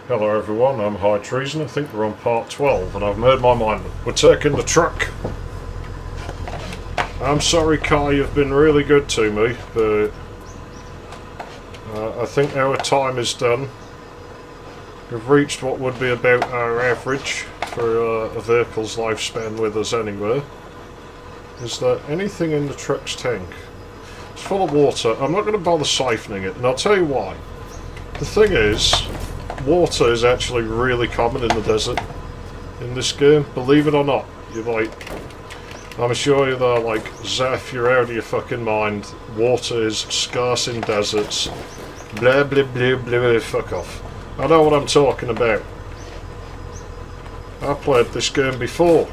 Hello everyone, I'm High Treason. I think we're on part 12 and I've made my mind up. We're taking the truck. I'm sorry Kai, you've been really good to me, but I think our time is done. We've reached what would be about our average for a vehicle's lifespan with us anywhere. Is there anything in the truck's tank? It's full of water. I'm not going to bother siphoning it, and I'll tell you why. The thing is, water is actually really common in the desert in this game, believe it or not. You're like, I'm sure you're there like, Zeph, you're out of your fucking mind. Water is scarce in deserts. Blah blah blah blah, fuck off. I know what I'm talking about. I played this game before.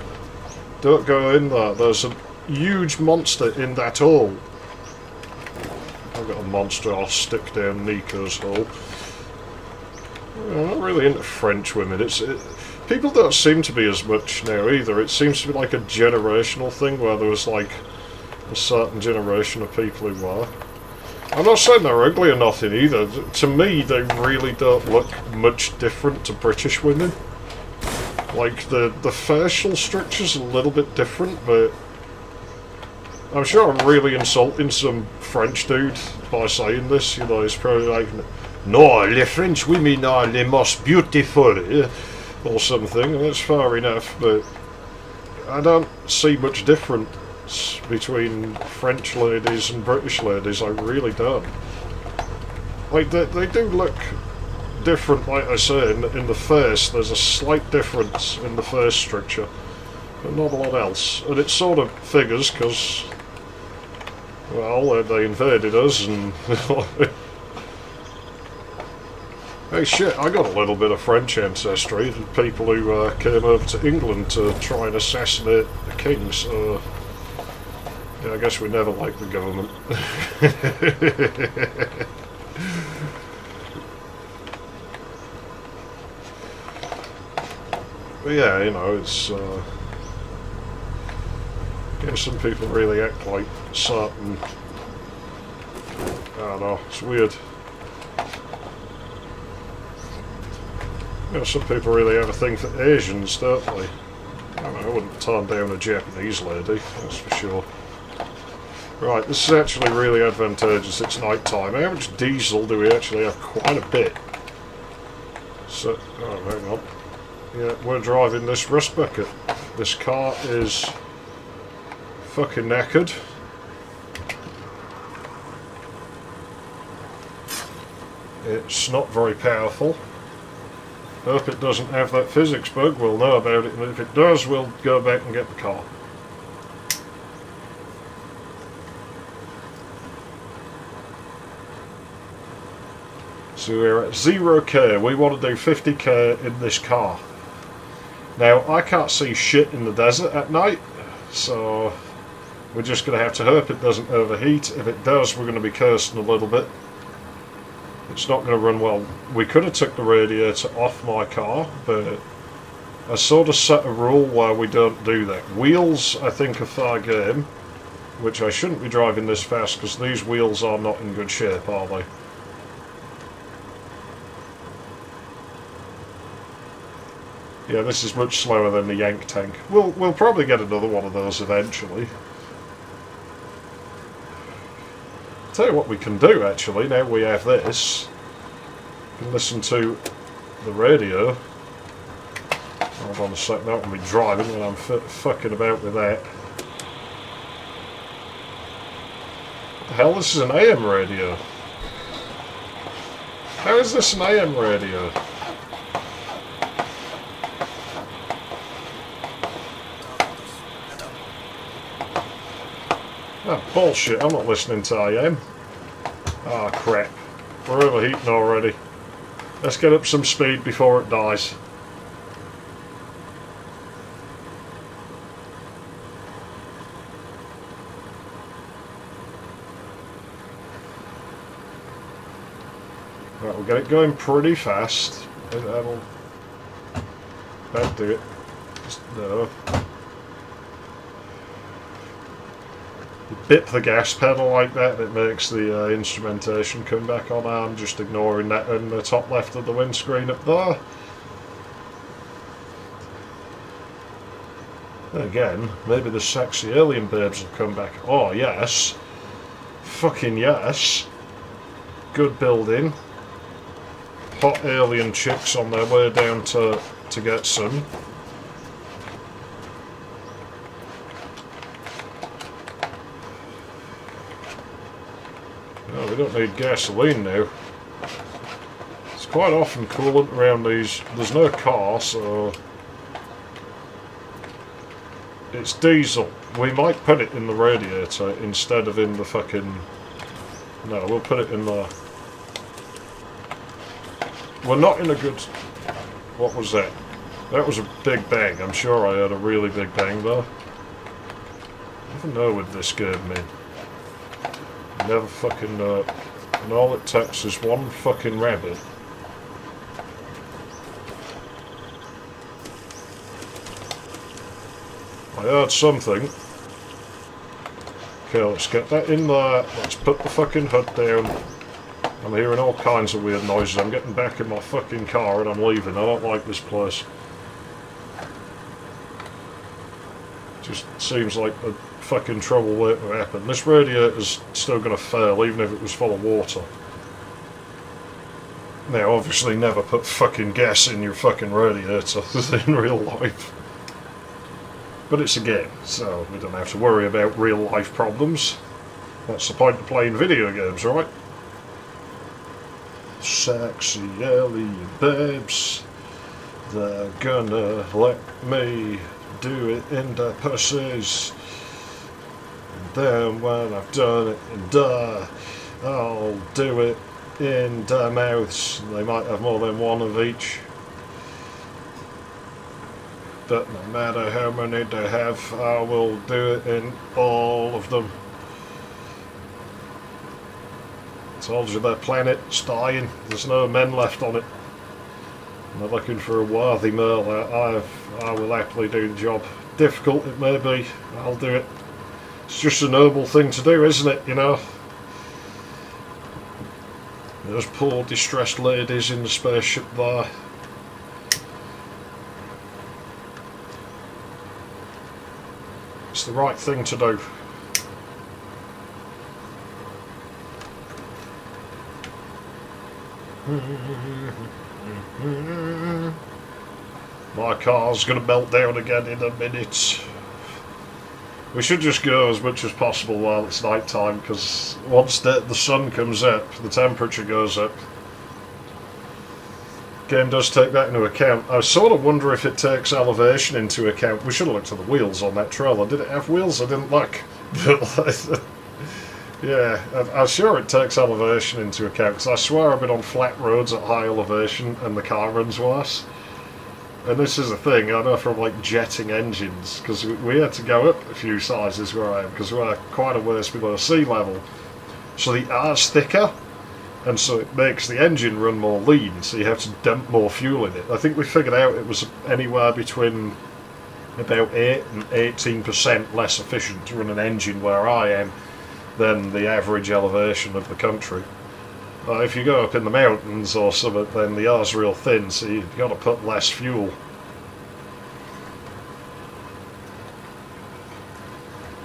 Don't go in there, there's a huge monster in that hole. I've got a monster I'll stick down Nico's hole. I'm not really into French women. People don't seem to be as much now either. It seems to be like a generational thing where there was like a certain generation of people who are. I'm not saying they're ugly or nothing either. To me, they really don't look much different to British women. Like, the facial structure's a little bit different, but I'm sure I'm really insulting some French dude by saying this. You know, he's probably like, no, les French women are les most beautiful, or something, and that's fair enough, but I don't see much difference between French ladies and British ladies. I really don't. Like, they do look different, like I say, in the face. There's a slight difference in the face structure, but not a lot else. And it sort of figures, because, well, they invaded us, and hey shit, I got a little bit of French ancestry, people who came over to England to try and assassinate the king, so yeah, I guess we never liked the government. But yeah, you know, it's yeah, some people really act like certain, I don't know, it's weird. You know, some people really have a thing for Asians, don't they? I wouldn't turn down a Japanese lady, that's for sure. Right, this is actually really advantageous. It's night time. How much diesel do we actually have? Quite a bit. So, oh, hang on. Yeah, we're driving this rust bucket. This car is fucking knackered. It's not very powerful. Hope it doesn't have that physics bug. We'll know about it, and if it does, we'll go back and get the car. So we're at 0k. We want to do 50k in this car. Now, I can't see shit in the desert at night, so we're just going to have to hope it doesn't overheat. If it does, we're going to be cursing a little bit. It's not going to run well. We could have took the radiator off my car, but I sort of set a rule where we don't do that. Wheels, I think, are fair game, which I shouldn't be driving this fast because these wheels are not in good shape, are they? Yeah, this is much slower than the Yank tank. We'll probably get another one of those eventually. Tell you what we can do, actually, now we have this. We can listen to the radio. Hold on a second, that will be driving when I'm fucking about with that. What the hell, this is an AM radio. How is this an AM radio? Oh, bullshit, I'm not listening to AM. Ah, crap. We're overheating already. Let's get up some speed before it dies. Right, we'll get it going pretty fast. That'll do it. Just, no. bit the gas pedal like that, it makes the instrumentation come back on. I'm just ignoring that in the top left of the windscreen up there. Again, maybe the sexy alien babes will come back. Oh yes, fucking yes. Good building. Hot alien chicks on their way down to get some. Oh, we don't need gasoline now. It's quite often coolant around these. There's no car, so it's diesel. We might put it in the radiator instead of in the fucking... No, we'll put it in the... We're not in a good... What was that? That was a big bang. I'm sure I heard a really big bang there. I never know with this game, man. Never fucking know. And all it takes is one fucking rabbit. I heard something. Okay, let's get that in there. Let's put the fucking hood down. I'm hearing all kinds of weird noises. I'm getting back in my fucking car and I'm leaving. I don't like this place. Just seems like a fucking trouble waiting to happen. This radiator's still going to fail even if it was full of water. Now, obviously never put fucking gas in your fucking radiator in real life. But it's a game, so we don't have to worry about real life problems. That's the point of playing video games, right? Sexy alien babes, they're gonna let me do it in their pussies. And then when I've done it in there, I'll do it in their mouths. They might have more than one of each. But no matter how many they have, I will do it in all of them. Told you their planet's dying. There's no men left on it. And they're looking for a worthy male. I will happily do the job. Difficult it may be, I'll do it. It's just a noble thing to do, isn't it, you know? Those poor distressed ladies in the spaceship there. It's the right thing to do. My car's gonna melt down again in a minute. We should just go as much as possible while it's night time, because once the sun comes up, the temperature goes up. Game does take that into account. I sort of wonder if it takes elevation into account. We should have looked at the wheels on that trailer. Did it have wheels? I didn't look. Yeah, I'm sure it takes elevation into account, because I swear I've been on flat roads at high elevation and the car runs worse. And this is the thing, I know from like jetting engines, because we had to go up a few sizes where I am, because we're quite a ways below sea level. So the air's thicker, and so it makes the engine run more lean, so you have to dump more fuel in it. I think we figured out it was anywhere between about 8 and 18% less efficient to run an engine where I am than the average elevation of the country. If you go up in the mountains or something, then the air's real thin, so you've got to put less fuel.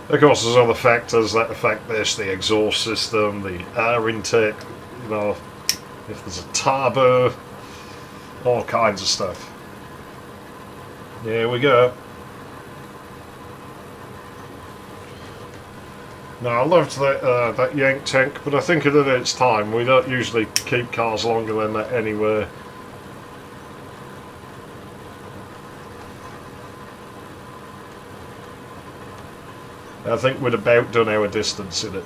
Of course, there's other factors that affect this: the exhaust system, the air intake, you know, if there's a turbo, all kinds of stuff. Here we go. Now, I loved that Yank tank, but I think it did its time. We don't usually keep cars longer than that anyway. I think we'd about done our distance in it.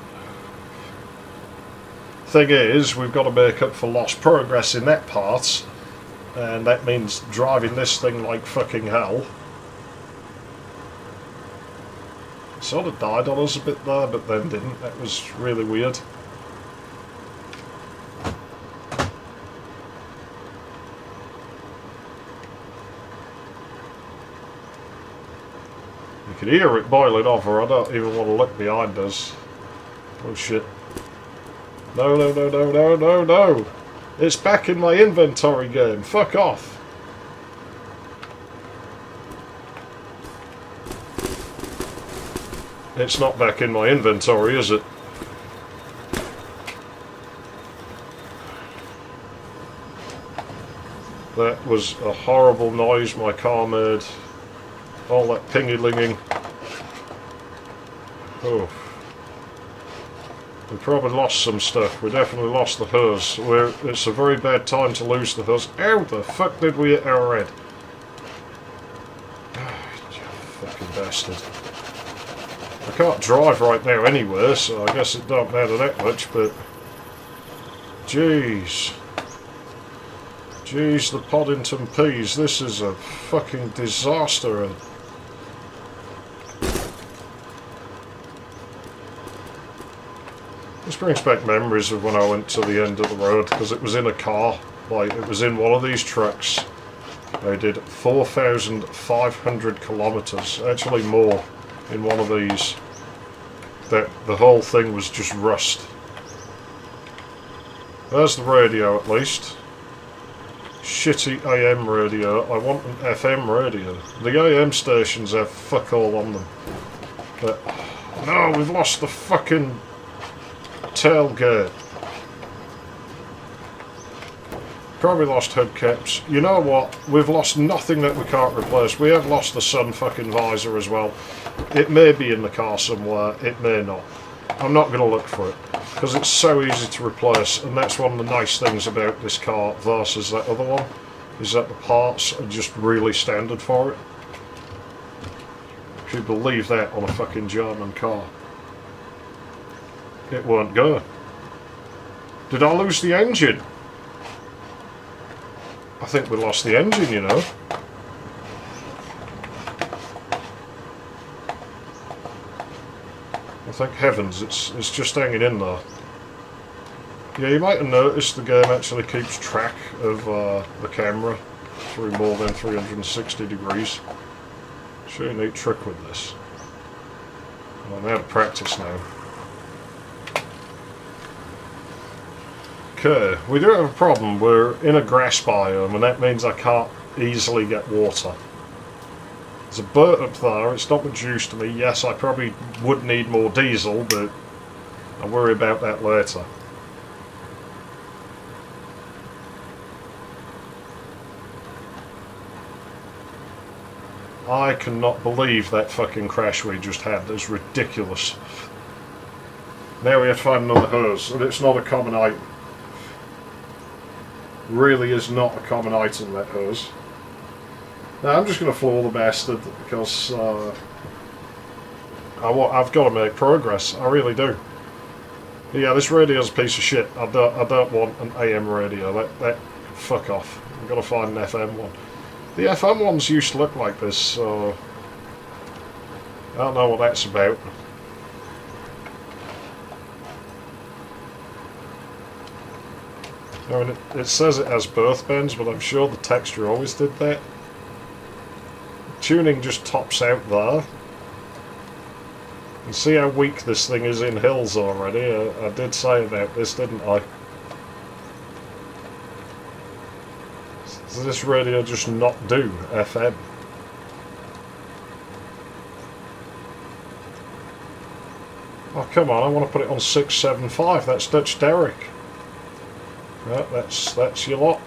Thing is, we've got to make up for lost progress in that part, and that means driving this thing like fucking hell. Sort of died on us a bit there, but then didn't. That was really weird. You can hear it boiling over. I don't even want to look behind us. Oh shit. No, no, no, no, no, no, no! It's back in my inventory game. Fuck off. It's not back in my inventory, is it? That was a horrible noise my car made. All that pingy-linging. Oh. We probably lost some stuff. We definitely lost the hose. It's a very bad time to lose the hose. How the fuck did we hit our head? You fucking bastard. I can't drive right now anywhere, so I guess it don't matter that much, but... Jeez. Jeez, the Poddington Peas. This is a fucking disaster. This brings back memories of when I went to the end of the road, because it was in a car. Like, it was in one of these trucks. They did 4,500 kilometres, actually more, in one of these. That the whole thing was just rust. There's the radio at least. Shitty AM radio. I want an FM radio. The AM stations have fuck all on them. But no, we've lost the fucking tailgate. Probably lost hubcaps. You know what? We've lost nothing that we can't replace. We have lost the sun fucking visor as well. It may be in the car somewhere. It may not. I'm not going to look for it. Because it's so easy to replace. And that's one of the nice things about this car versus that other one. Is that the parts are just really standard for it. If you believe that on a fucking German car. It won't go. Did I lose the engine? I think we lost the engine, you know. I thank heavens it's just hanging in there. Yeah, you might have noticed the game actually keeps track of the camera through more than 360 degrees. Show you a neat trick with this. I'm out of practice now. Okay, we do have a problem. We're in a grass biome, and that means I can't easily get water. There's a boat up there. It's not much use to me. Yes, I probably would need more diesel, but I'll worry about that later. I cannot believe that fucking crash we just had. That's ridiculous. Now we have to find another hose, and it's not a common item. Really is not a common item, that hose. Now I'm just going to floor the bastard because I've got to make progress. I really do. Yeah, this radio's a piece of shit. I don't want an AM radio. That fuck off. I've got to find an FM one. The FM ones used to look like this, so I don't know what that's about. I mean, it says it has birth bends, but I'm sure the texture always did that. Tuning just tops out there. You see how weak this thing is in hills already? I did say about this, didn't I? Does this radio just not do FM? Oh, come on, I want to put it on 675. That's Dutch Derrick. Right, that's your lot.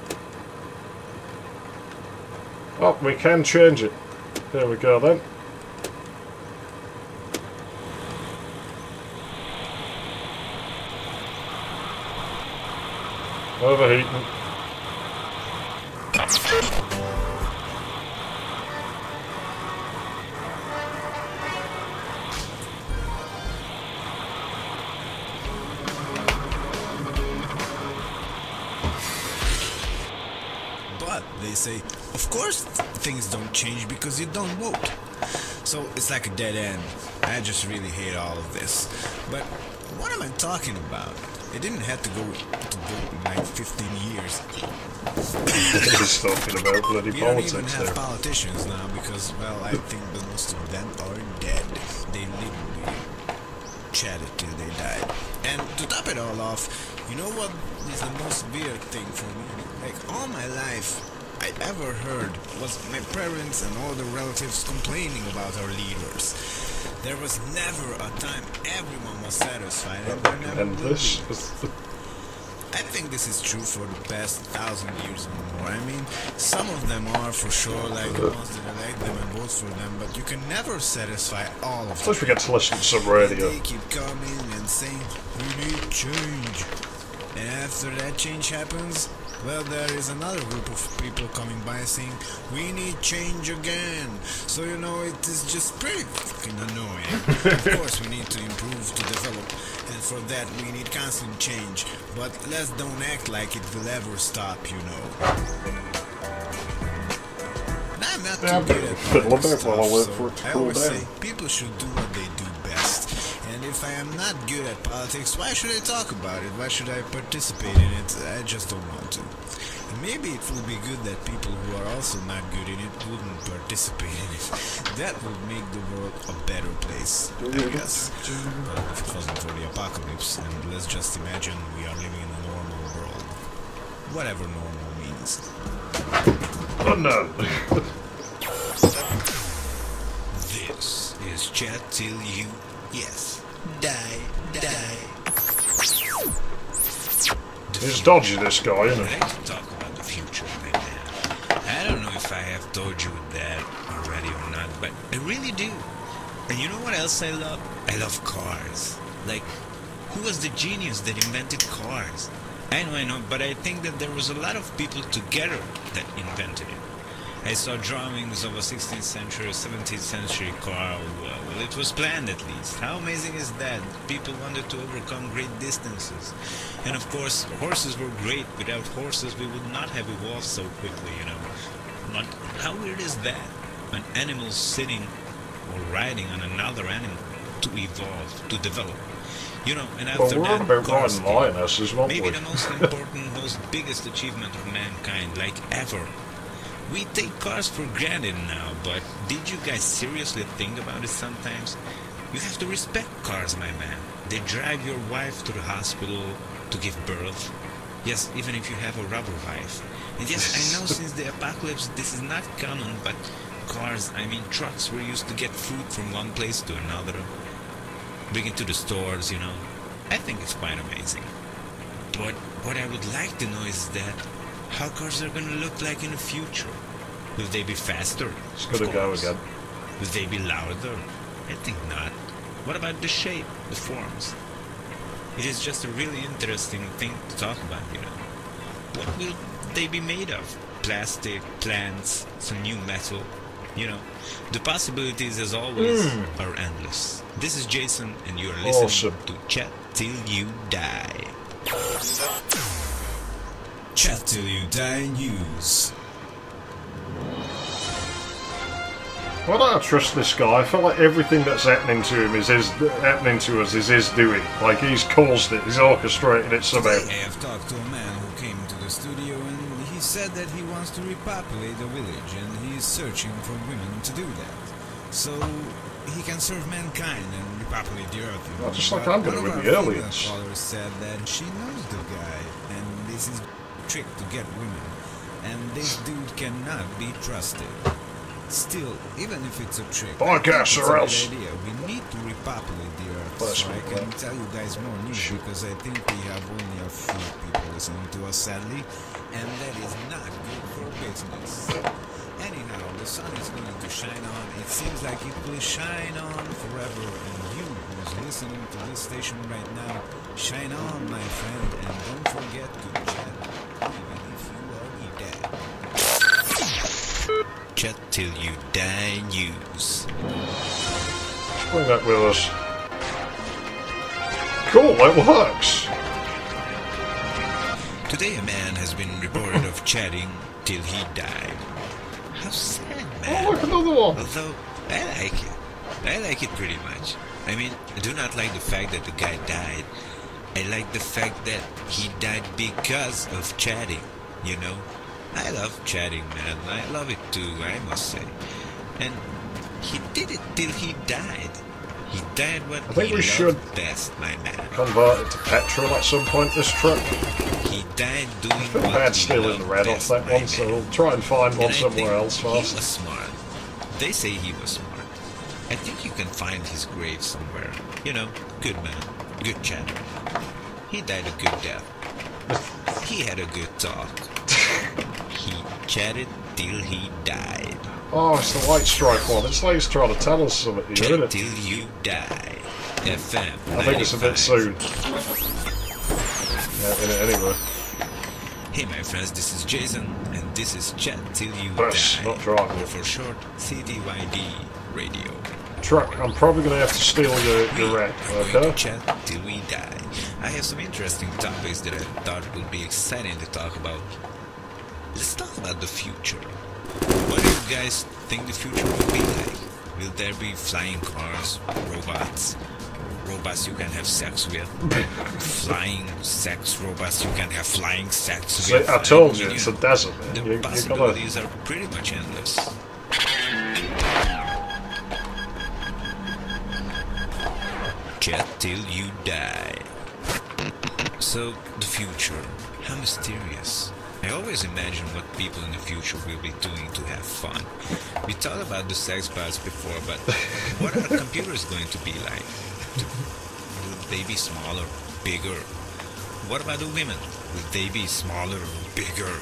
Oh, we can change it. There we go then. Overheating. But they say, of course things don't change because you don't vote. So it's like a dead end. I just really hate all of this. But what am I talking about? It didn't have to go like 15 years. He's talking about bloody We don't even politics have there. politicians now because, well, I think that most of them are dead. They literally chatted till they died. And to top it all off, you know what is the most weird thing for me? Like, all my life, I ever heard was my parents and all the relatives complaining about our leaders. There was never a time everyone was satisfied, and there never And will this. be. I think this is true for the past 1,000 years or more. I mean, some of them are for sure, like the ones that elect them and vote for them, but you can never satisfy all of them. Plus we get to listen to some radio. They keep coming and saying, we need change. And after that change happens, well, there is another group of people coming by saying, we need change again. So, you know, it is just pretty fucking annoying. Of course, we need to improve, to develop, and for that we need constant change. But let's don't act like it will ever stop, you know. I'm not too good at fiddle politics about while I wait stuff, for it to so I cool always down. say people should do what they do best. And if I am not good at politics, why should I talk about it? Why should I participate in it? I just don't want to. And maybe it would be good that people who are also not good in it wouldn't participate in it. That would make the world a better place, I guess. But if it wasn't for the apocalypse, and let's just imagine we are living in a normal world. Whatever normal means. Oh no. This is Chat Till You, yes, die. He's dodgy, this guy, isn't I'd he? like to talk about the future, my man. I don't know if I have told you that already or not, but I really do. And you know what else I love? I love cars. Like, who was the genius that invented cars? I know, but I think that there was a lot of people together that invented it. I saw drawings of a 16th century, 17th century car. Well, it was planned at least. How amazing is that? People wanted to overcome great distances. And of course, horses were great. Without horses, we would not have evolved so quickly, you know. But how weird is that? An animal sitting or riding on another animal to evolve, to develop. You know, and Well, after we're that, on about cars riding came. lionesses, weren't Maybe we? the most important, most biggest achievement of mankind, like ever. We take cars for granted now, but did you guys seriously think about it sometimes? You have to respect cars, my man. They drive your wife to the hospital to give birth. Yes, even if you have a rubber wife. And yes, I know since the apocalypse this is not common, but cars, I mean trucks, were used to get food from one place to another. Bring it to the stores, you know. I think it's quite amazing. But what I would like to know is that how cars are going to look like in the future. Will they be faster? It's gonna go again. Will they be louder? I think not. What about the shape, the forms? It is just a really interesting thing to talk about, you know. What will they be made of? Plastic, plants, some new metal? You know, the possibilities, as always, are endless. This is Jason, and you're listening Awesome. to Chat Till You Die. Chat Till You Die News. Why don't I trust this guy? I feel like everything that's happening to him is happening to us is his doing. Like he's caused it, he's orchestrated it somehow. Today I have talked to a man who came to the studio and he said that he wants to repopulate the village and he is searching for women to do that. So he can serve mankind and repopulate the earth. You know. Oh, just like But I'm gonna one of with the our aliens. female callers said that she knows the guy and this is a trick to get women. And this dude cannot be trusted. Still, even if it's a trick, By I think gas it's or a else. good idea. We need to repopulate the earth. Bless So me, I can man. tell you guys more news because I think we have only a few people listening to us, sadly, and that is not good for business. Anyhow, the sun is going to shine on. It seems like it will shine on forever, and you who's listening to this station right now, shine on, my friend, and don't forget to chat, even if you are dead. Chat Till You Die News. Let's bring that with us. Cool, that works. Today a man has been reported of chatting till he died. How sad, Oh, man. look, another one. Although, I like it. I like it pretty much. I mean, I do not like the fact that the guy died. I like the fact that he died because of chatting, you know? I love chatting, man. I love it too, I must say. And he did it till he died. He died what I think he we should loved best, my man. convert it to petrol at some point this trip. He died doing I feel what bad he stealing the loved red off best, that my one, so man. we'll try and find one And I somewhere think else he was first. smart. They say he was smart. I think you can find his grave somewhere. You know, good man, good chatter. He died a good death. He had a good talk. He chatted till he died. Oh, it's the White Strike one. It's like he's trying to tell us something here, Chat isn't it? till you die. FM. I think it's a bit 95. soon. Yeah, in it anyway. Hey my friends, this is Jason, and this is Chat Till You Press, Die. not driving. Or for short, CDYD Radio. Truck, I'm probably going to have to steal your wreck, We're going okay? to chat till we die. I have some interesting topics that I thought would be exciting to talk about. Let's talk about the future. What do you guys think the future will be like? Will there be flying cars, robots, robots you can have sex with, flying sex robots you can have flying sex See, with? I told you, mean, it's a desert, man. the You gotta... possibilities are pretty much endless. Chat till you die. So, the future. How mysterious. I always imagine what people in the future will be doing to have fun. We thought about the sex bots before, but what are computers going to be like? Will they be smaller, bigger? What about the women? Will they be smaller, bigger?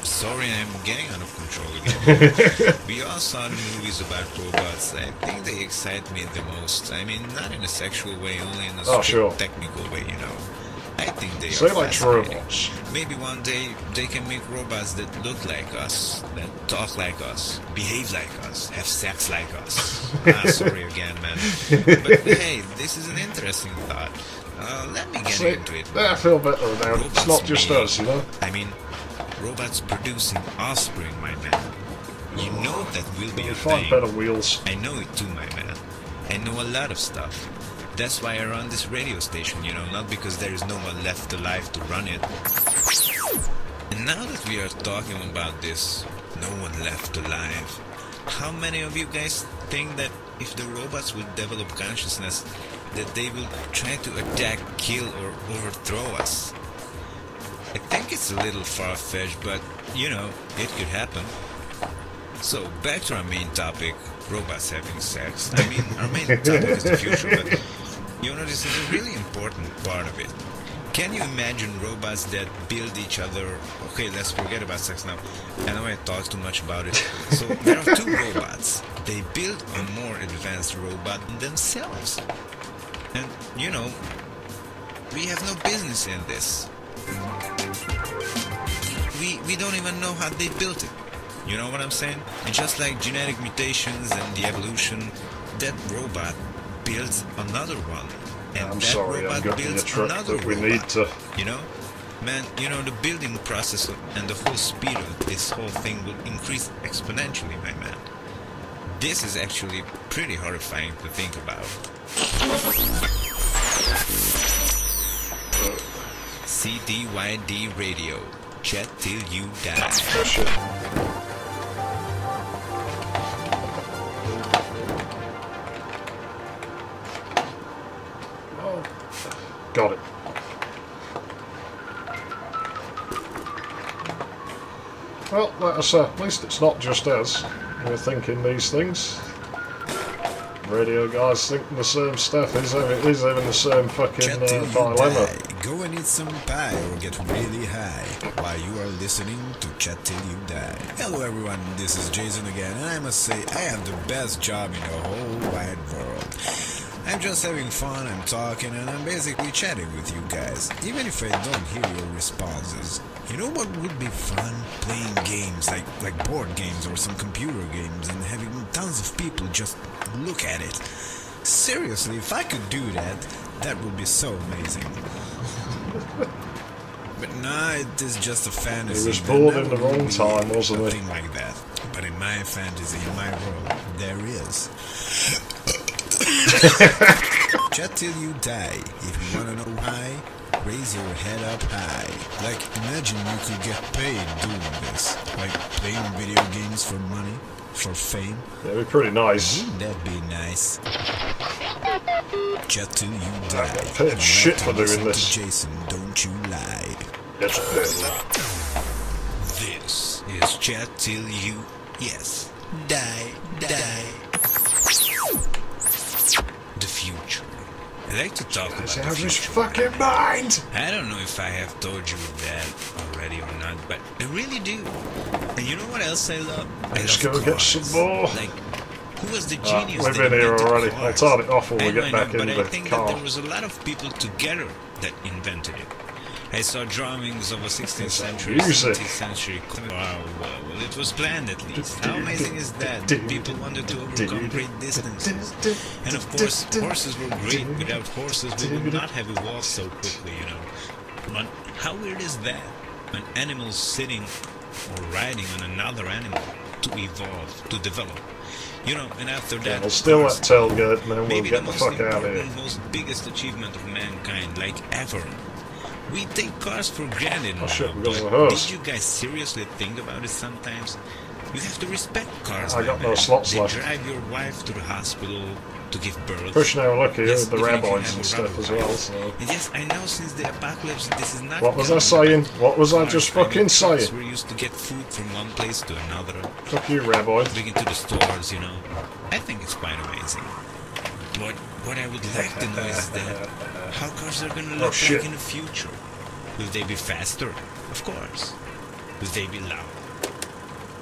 Sorry, I'm getting out of control again. We all saw the movies about robots. I think they excite me the most. I mean, not in a sexual way, only in a strict sure. technical way, you know. I think they Say are like fascinating. robots. Maybe one day they can make robots that look like us, that talk like us, behave like us, have sex like us. Sorry again, man. But hey, this is an interesting thought. Let me get See, into it. I feel better now. It's Robots not just made- us, you know? I mean, robots producing offspring, my man. You know that will be We a find thing. better wheels. I know it too, my man. I know a lot of stuff. That's why I run this radio station, you know, not because there is no one left alive to run it. And now that we are talking about this, no one left alive, how many of you guys think that if the robots would develop consciousness, that they will try to attack, kill, or overthrow us? I think it's a little far-fetched, but, you know, it could happen. So, back to our main topic, robots having sex. I mean, our main topic is the future, but, you know, this is a really important part of it. Can you imagine robots that build each other? Okay, let's forget about sex now. I know I talked too much about it. So, there are two robots. They build a more advanced robot themselves. And, you know, we have no business in this. We don't even know how they built it. You know what I'm saying? And just like genetic mutations and the evolution, that robot builds another one. And I'm that sorry, robot I'm getting a builds truck another that we robot. need to... You know? Man, you know, the building process and the whole speed of this whole thing will increase exponentially, my man. This is actually pretty horrifying to think about. CDYD Radio. Chat till you die. Oh, shit. Oh. Got it. Well, like I say, at least it's not just us. We're thinking these things. Radio guys thinking the same stuff. He's having the same fucking Chat till you dilemma. die. Go and eat some pie or get really high while you are listening to Chat Till You Die. Hello everyone, this is Jason again, and I must say I have the best job in the whole wide world. I'm just having fun, I'm talking, and I'm basically chatting with you guys, even if I don't hear your responses. You know what would be fun? Playing games like board games or some computer games and having tons of people just look at it. Seriously, if I could do that, that would be so amazing. But nah, it is just a fantasy. He was There born never in the will wrong be time, wasn't a he? thing like that. But in my fantasy, in my world, there is. Chat till you die. If you wanna know why, raise your head up high. Like, imagine you could get paid doing this. Like, playing video games for money, for fame. Yeah, it'd be pretty nice. Wouldn't that be nice? Chat till you die. get paid shit for doing this. Jason, don't you lie. That's paid. This is Chat Till You, yes, die. The future. I like to talk about It's the out of his future. fucking mind! I don't know if I have told you that already or not, but I really do. And you know what else I love? Let's love go get cars. some more. Like, who was the genius we've that been here invented already. cars? I'll turn it off when we I know, get back but in I the think car. that there was a lot of people together that invented it. I saw drawings of a 16th century, music. 17th century car. Well, it was planned at least. How amazing is that? People wanted to overcome great distances. And of course, horses were great. Without horses, we would not have evolved so quickly, you know. But how weird is that? An animal sitting or riding on another animal to evolve, to develop. You know, and after that, We'll steal cars- that tailgate and then we'll maybe get the the most fuck out of here. important, most biggest achievement of mankind, like ever. We take cars for granted now, shit, we're but going rehearse. did you guys seriously think about it sometimes? You have to respect cars. I my got no man. slots they left. drive your wife to the hospital to give birth. Pushing our luck here Yes, with the even if you rabbis have and a stuff rubber as well, band. so... And yes, I know since the apocalypse this is not What was I coming, saying? but What was I cars, just I mean, fucking trucks saying? were used to get food from one place to another, Fuck you, rabbi. bring to the stores, you know. I think it's quite amazing. But what I would like to know is that how cars are gonna look shit. like in the future. Will they be faster? Of course. Will they be loud?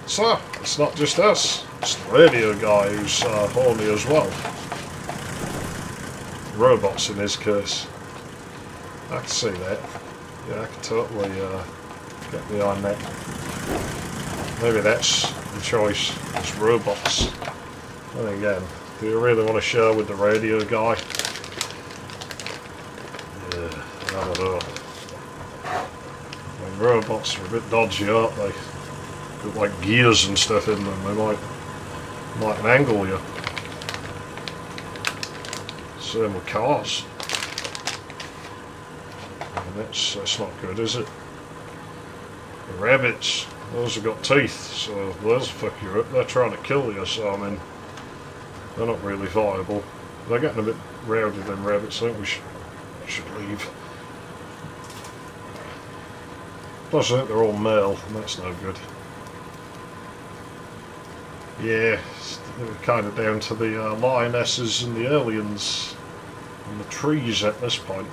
So, it's not just us. It's the radio guy who's horny as well. Robots in his case. I can see that. Yeah, I can totally get behind that. Maybe that's the choice. It's robots. And again, do you really want to share with the radio guy? Yeah, I don't know. I mean, robots are a bit dodgy, aren't they? Got like gears and stuff in them. They might angle you. Same with cars. And that's not good, is it? The rabbits, those have got teeth, so those fuck you up. They're trying to kill you, so I mean, they're not really viable. They're getting a bit rowdy, them rabbits. I think we should leave. Plus, I think they're all male, and that's no good. Yeah, they're kind of down to the lionesses and the aliens and the trees at this point.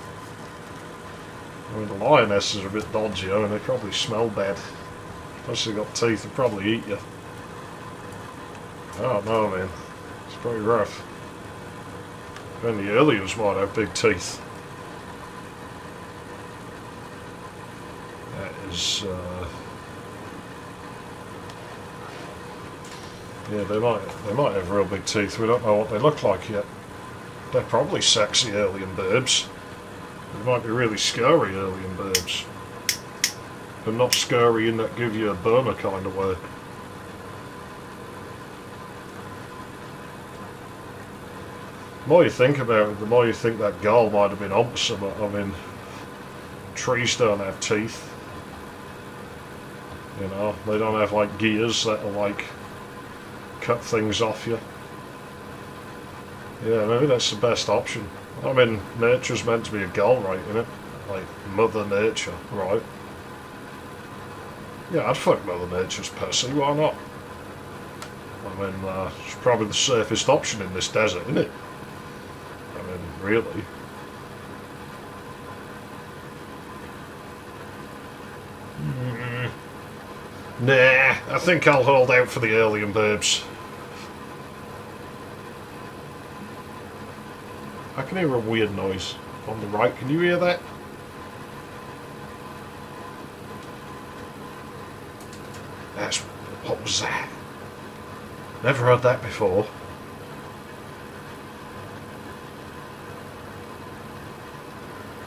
I mean, the lionesses are a bit dodgy. I mean, they probably smell bad. Plus, they've got teeth, they'll probably eat you. I don't know, man. It's pretty rough. And the aliens might have big teeth. That is, yeah, they might have real big teeth. We don't know what they look like yet. They're probably sexy alien birds. They might be really scary alien birds. But not scary in that give you a burner kind of way. The more you think about it, the more you think that gull might have been onto something. I mean, trees don't have teeth. You know, they don't have like gears that'll like cut things off you. Yeah, maybe that's the best option. I mean, nature's meant to be a gull, right, isn't it? Like, Mother Nature, right? Yeah, I'd fuck Mother Nature's pussy, why not? I mean, it's probably the safest option in this desert, isn't it? I mean, really. Nah, I think I'll hold out for the alien babes. I can hear a weird noise on the right. Can you hear that? What was that? Never heard that before.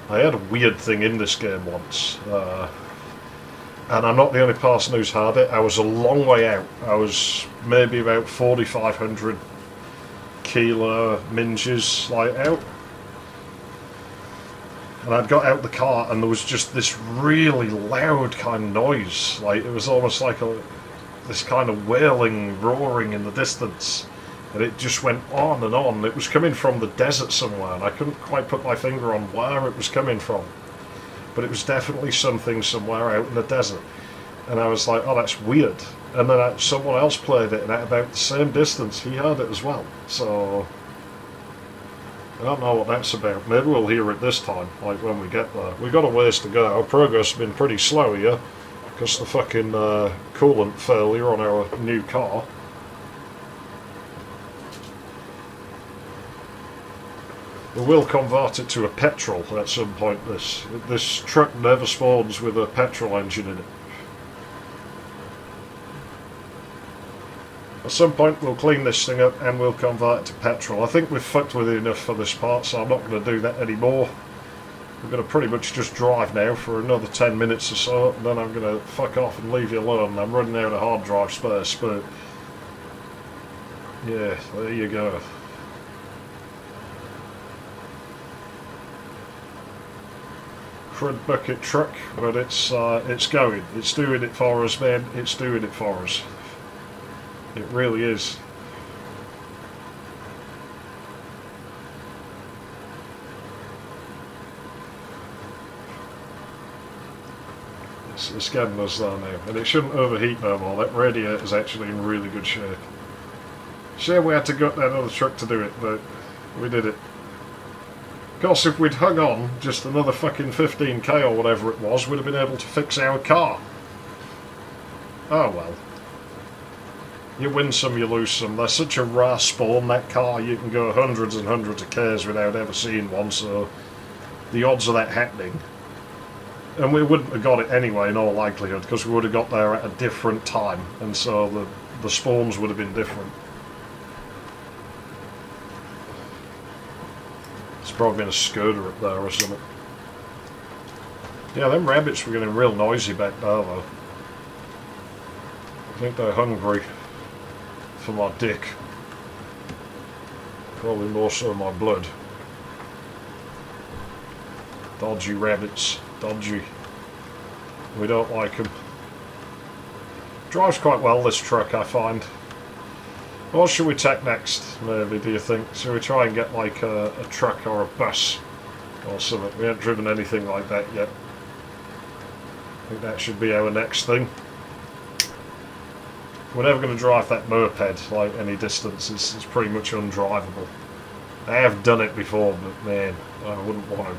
I had a weird thing in this game once. And I'm not the only person who's had it. I was a long way out. I was maybe about 4,500 kilo minges like out. And I'd got out the car and there was just this really loud kind of noise. Like, it was almost like this kind of wailing, roaring in the distance. And it just went on and on. It was coming from the desert somewhere, and I couldn't quite put my finger on where it was coming from. But it was definitely something somewhere out in the desert. And I was like, oh, that's weird. And then someone else played it, and at about the same distance, he heard it as well. So I don't know what that's about. Maybe we'll hear it this time, like when we get there. We've got a ways to go. Our progress has been pretty slow here, because the fucking coolant failure on our new car. We will convert it to a petrol at some point. This truck never spawns with a petrol engine in it. At some point we'll clean this thing up and we'll convert it to petrol. I think we've fucked with it enough for this part, so I'm not going to do that anymore. We're going to pretty much just drive now for another 10 minutes or so, and then I'm going to fuck off and leave you alone. I'm running out of hard drive space, but yeah, there you go. Crud bucket truck, but it's going. It's doing it for us, man. It's doing it for us. It really is. It's getting us there now, and it shouldn't overheat no more. That radiator is actually in really good shape. Shame we had to gut that other truck to do it, but we did it. Of course, if we'd hung on just another fucking 15k or whatever it was, we'd have been able to fix our car. Oh well. You win some, you lose some. They're such a rare spawn, that car. You can go hundreds and hundreds of k's without ever seeing one, so the odds of that happening. And we wouldn't have got it anyway, in all likelihood, because we would have got there at a different time, and so the spawns would have been different. It's probably been a scooter up there or something. Yeah, them rabbits were getting real noisy back there, though. I think they're hungry for my dick. Probably more so my blood. Dodgy rabbits. Dodgy. We don't like them. Drives quite well, this truck, I find. What should we take next, maybe, do you think? Should we try and get like a truck or a bus or something? We haven't driven anything like that yet. I think that should be our next thing. We're never going to drive that moped like any distance. It's pretty much undrivable. I have done it before, but man, I wouldn't want to.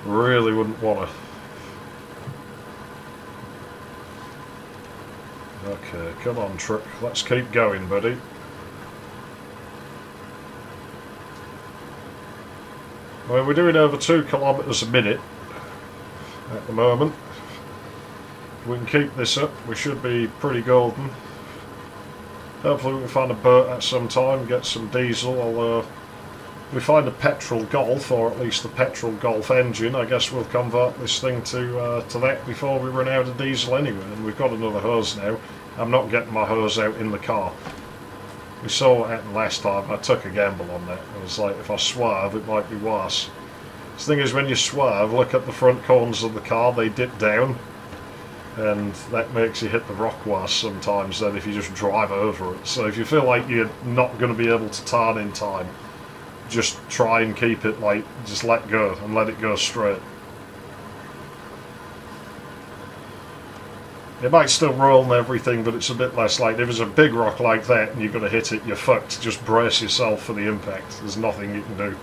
Really wouldn't want to. Okay, come on truck, let's keep going, buddy. Well, we're doing over 2 kilometres a minute at the moment. If we can keep this up, we should be pretty golden. Hopefully we can find a boat at some time, get some diesel, although if we find a petrol Golf, or at least the petrol Golf engine, I guess we'll convert this thing to that before we run out of diesel anyway. And we've got another hose now. I'm not getting my hose out in the car. We saw what happened last time. I took a gamble on that. I was like, if I swerve, it might be worse. The thing is, when you swerve, look at the front corners of the car, they dip down. And that makes you hit the rock worse sometimes than if you just drive over it. So if you feel like you're not going to be able to turn in time, just try and keep it like, just let go and let it go straight. It might still roll and everything, but it's a bit less like, if it's a big rock like that and you're going to hit it, you're fucked. Just brace yourself for the impact. There's nothing you can do.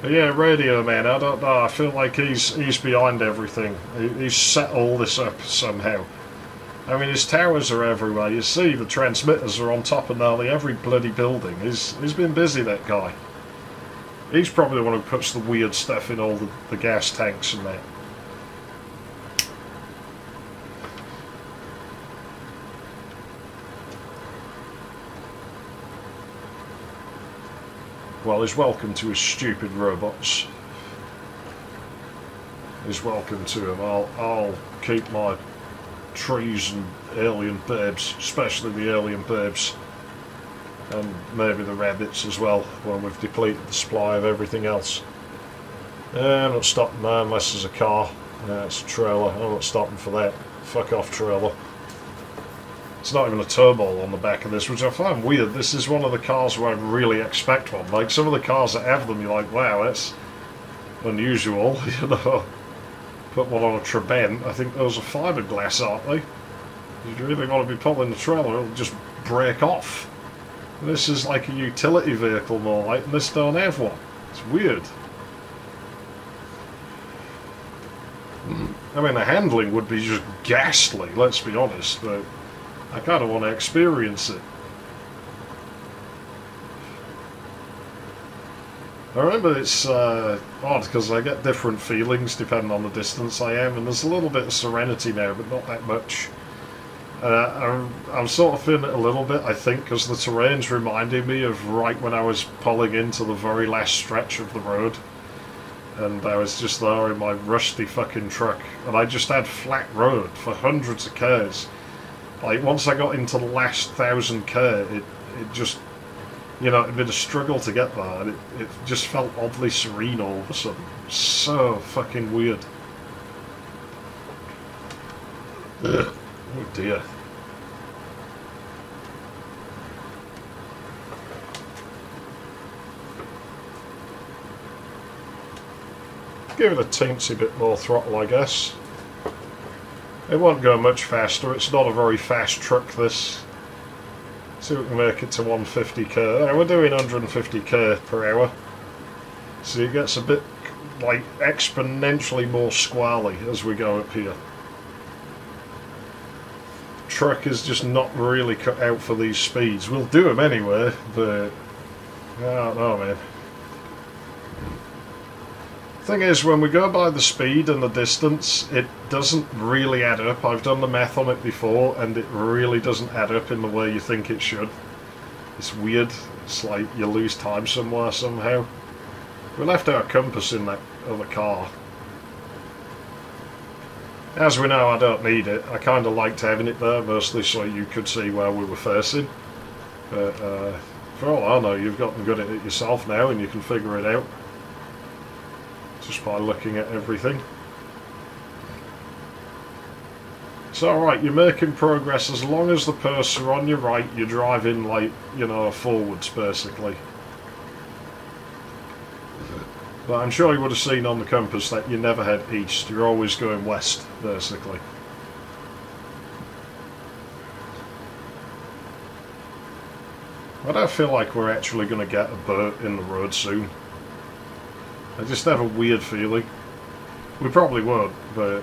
But yeah, Radio Man, I don't know, I feel like he's behind everything. He's set all this up somehow. I mean, his towers are everywhere. You see the transmitters are on top of nearly every bloody building. He's been busy, that guy. He's probably the one who puts the weird stuff in all the gas tanks and that. Well, he's welcome to his stupid robots. He's welcome to him. I'll keep my trees and alien babes, especially the alien babes, and maybe the rabbits as well, when we've depleted the supply of everything else. I'm not stopping there unless there's a car. It's a trailer. I'm not stopping for that. Fuck off, trailer. It's not even a turbo on the back of this, which I find weird. This is one of the cars where I'd really expect one. Like, some of the cars that have them, you're like, wow, that's unusual, you know. Put one on a Trabant. I think those are fiberglass, aren't they? If you really want to be pulling the trailer, it'll just break off. This is like a utility vehicle more like, and this don't have one. It's weird. I mean, the handling would be just ghastly, let's be honest, but I kind of want to experience it. I remember it's odd because I get different feelings depending on the distance I am, and there's a little bit of serenity now, but not that much. I'm sort of feeling it a little bit, I think, because the terrain's reminding me of right when I was pulling into the very last stretch of the road. And I was just there in my rusty fucking truck, and I just had flat road for hundreds of k's. Like, once I got into the last 1000k, it just, you know, it'd been a struggle to get there, and it just felt oddly serene all of a sudden. So fucking weird. Ugh. Oh dear. Give it a teensy bit more throttle, I guess. It won't go much faster. It's not a very fast truck, this. See if we can make it to 150k. We're doing 150k per hour. So it gets a bit, like, exponentially more squally as we go up here. Truck is just not really cut out for these speeds. We'll do them anyway, but I don't know, man. Thing is, when we go by the speed and the distance, it doesn't really add up. I've done the math on it before, and it really doesn't add up in the way you think it should. It's weird. It's like you lose time somewhere somehow. We left our compass in that other car. As we know, I don't need it. I kind of liked having it there, mostly so you could see where we were facing. But for all I know, you've gotten good at it yourself now, and you can figure it out just by looking at everything. It's alright, you're making progress as long as the cursor on your right, you're driving, like, you know, forwards basically. But I'm sure you would have seen on the compass that you never head east, you're always going west basically. I don't feel like we're actually going to get a boat in the road soon. I just have a weird feeling. We probably won't, but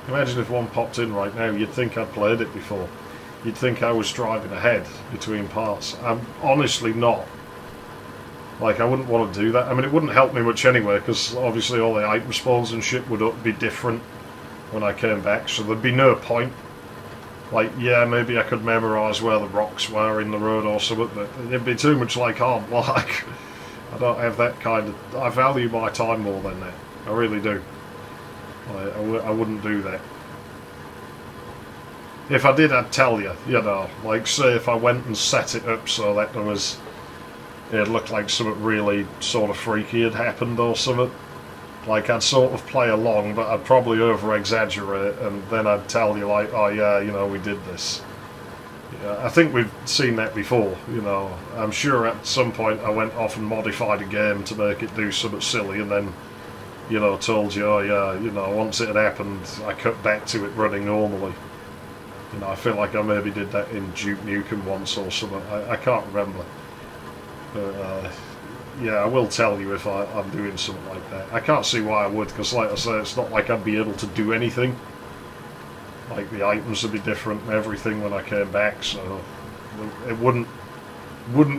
imagine if one popped in right now, you'd think I'd played it before. You'd think I was driving ahead between parts. I'm honestly not. Like, I wouldn't want to do that. I mean, it wouldn't help me much anyway, because obviously all the item spawns and shit would be different when I came back, so there'd be no point. Like, yeah, maybe I could memorise where the rocks were in the road or something, but it'd be too much like hard work. I don't have that kind of... I value my time more than that. I really do. I wouldn't do that. If I did, I'd tell you, you know. Like, say if I went and set it up so that there was... it looked like something really sort of freaky had happened or something. Like, I'd sort of play along, but I'd probably over-exaggerate, and then I'd tell you, like, oh yeah, you know, we did this. I think we've seen that before, you know. I'm sure at some point I went off and modified a game to make it do something silly, and then, you know, told you, oh yeah, you know, once it had happened, I cut back to it running normally. You know, I feel like I maybe did that in Duke Nukem once or something. I can't remember. But, yeah, I will tell you if I'm doing something like that. I can't see why I would, because like I say, it's not like I'd be able to do anything. Like, the items would be different and everything when I came back, so it wouldn't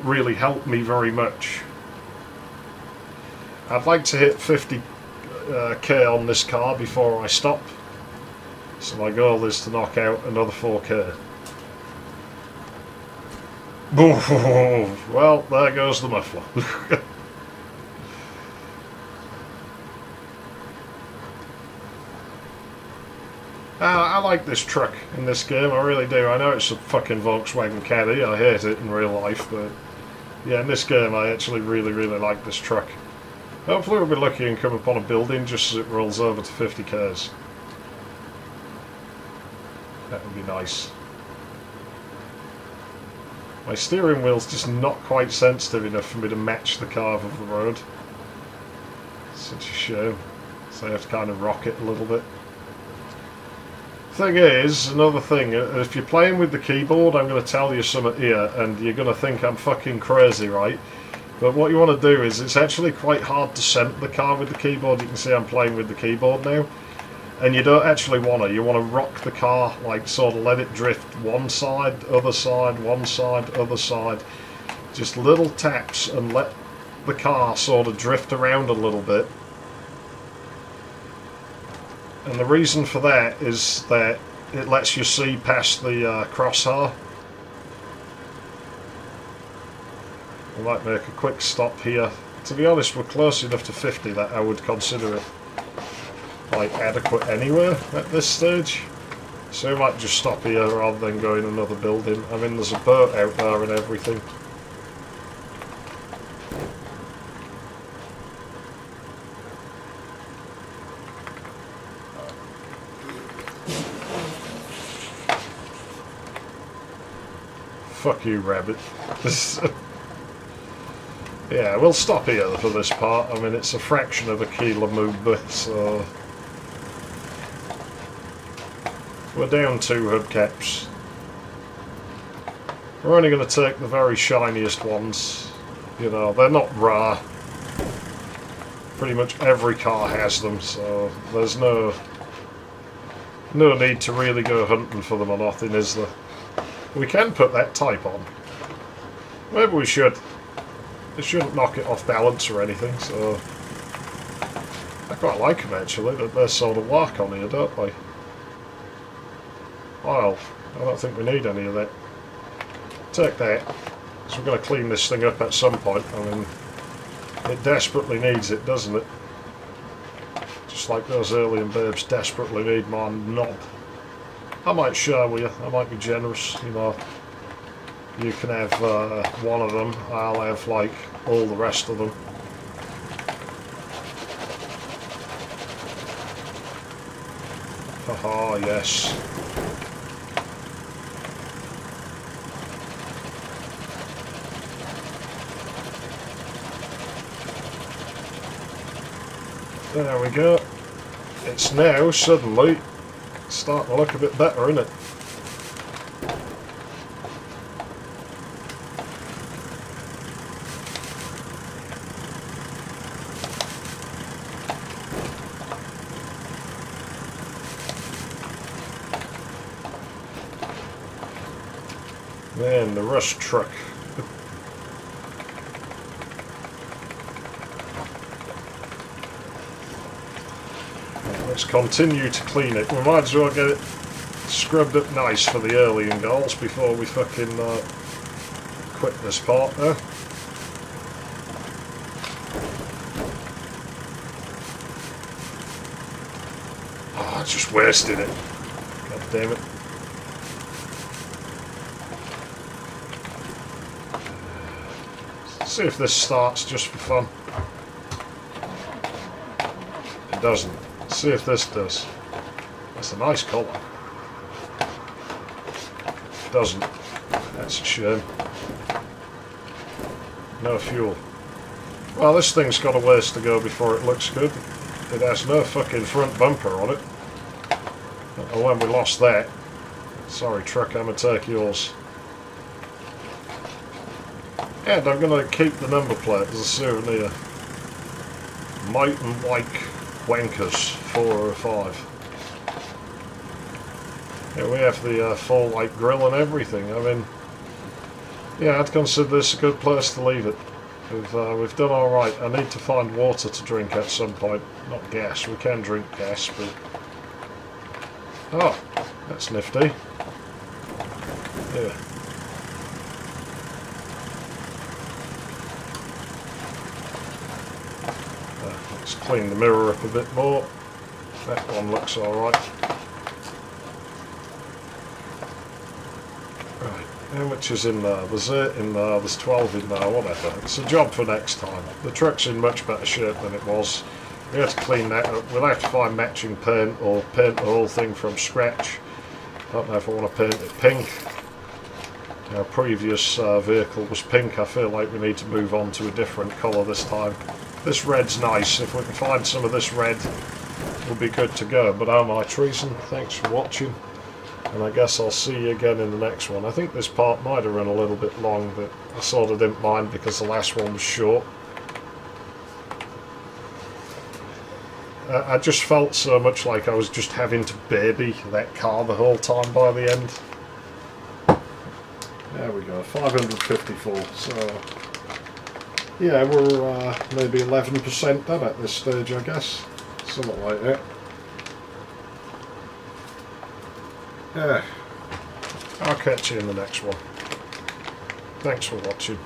really help me very much. I'd like to hit 50k on this car before I stop, so my goal is to knock out another 4k. Well, there goes the muffler. I like this truck in this game, I really do. I know it's a fucking Volkswagen Caddy, I hate it in real life, but yeah, in this game I actually really, really like this truck. Hopefully we'll be lucky and come upon a building just as it rolls over to 50 k's. That would be nice. My steering wheel's just not quite sensitive enough for me to match the carve of the road. Such a shame. So I have to kind of rock it a little bit. Thing is, another thing, if you're playing with the keyboard, I'm going to tell you something here, and you're going to think I'm fucking crazy, right? But what you want to do is, it's actually quite hard to center the car with the keyboard. You can see I'm playing with the keyboard now. And you don't actually want to. You want to rock the car, like sort of let it drift one side, other side, one side, other side. Just little taps and let the car sort of drift around a little bit. And the reason for that is that it lets you see past the crosshair. I might make a quick stop here. To be honest, we're close enough to 50 that I would consider it like adequate anyway at this stage. So I might just stop here rather than go in another building. I mean, there's a boat out there and everything. Fuck you, rabbit. Yeah, we'll stop here for this part. I mean, it's a fraction of a kilo so we're down 2 hubcaps. We're only going to take the very shiniest ones. You know, they're not rare. Pretty much every car has them, so there's no need to really go hunting for them or nothing, is there? We can put that type on. Maybe we should. It shouldn't knock it off balance or anything, so... I quite like them actually, they sort of work on here, don't they? Well, I don't think we need any of that. Take that. So we're going to clean this thing up at some point. I mean, it desperately needs it, doesn't it? Just like those alien babes desperately need my knob. I might share with you, I might be generous, you know. You can have one of them, I'll have like all the rest of them. Haha, yes. There we go. It's now suddenly starting to look a bit better, isn't it? Man, the Rush truck. Let's continue to clean it. We might as well get it scrubbed up nice for the alien goals before we fucking quit this part there. Oh, I just wasted it. God damn it. See if this starts just for fun. It doesn't. Let's see if this does. That's a nice colour. It doesn't. That's a shame. No fuel. Well, this thing's got a ways to go before it looks good. It has no fucking front bumper on it. And when we lost that... Sorry truck, I'm going to take yours. And I'm going to keep the number plate as a souvenir. Mountain Bike Wankers 405. Yeah, we have the full like grill and everything. I mean, yeah, I'd consider this a good place to leave it. We've done all right. I need to find water to drink at some point. Not gas. We can drink gas, but oh, that's nifty. Yeah. Let's clean the mirror up a bit more. That one looks alright. How much is in there? There's 8 in there, there's 12 in there, whatever. It's a job for next time. The truck's in much better shape than it was. We have to clean that up. We'll have to find matching paint or paint the whole thing from scratch. I don't know if I want to paint it pink. Our previous vehicle was pink. I feel like we need to move on to a different colour this time. This red's nice. If we can find some of this red, we'll be good to go. But am I treason? Thanks for watching. And I guess I'll see you again in the next one. I think this part might have run a little bit long, but I sort of didn't mind because the last one was short. I just felt so much like I was just having to baby that car the whole time by the end. There we go, 554. So, yeah, we're maybe 11% done at this stage, I guess. Something like that. Yeah. I'll catch you in the next one. Thanks for watching.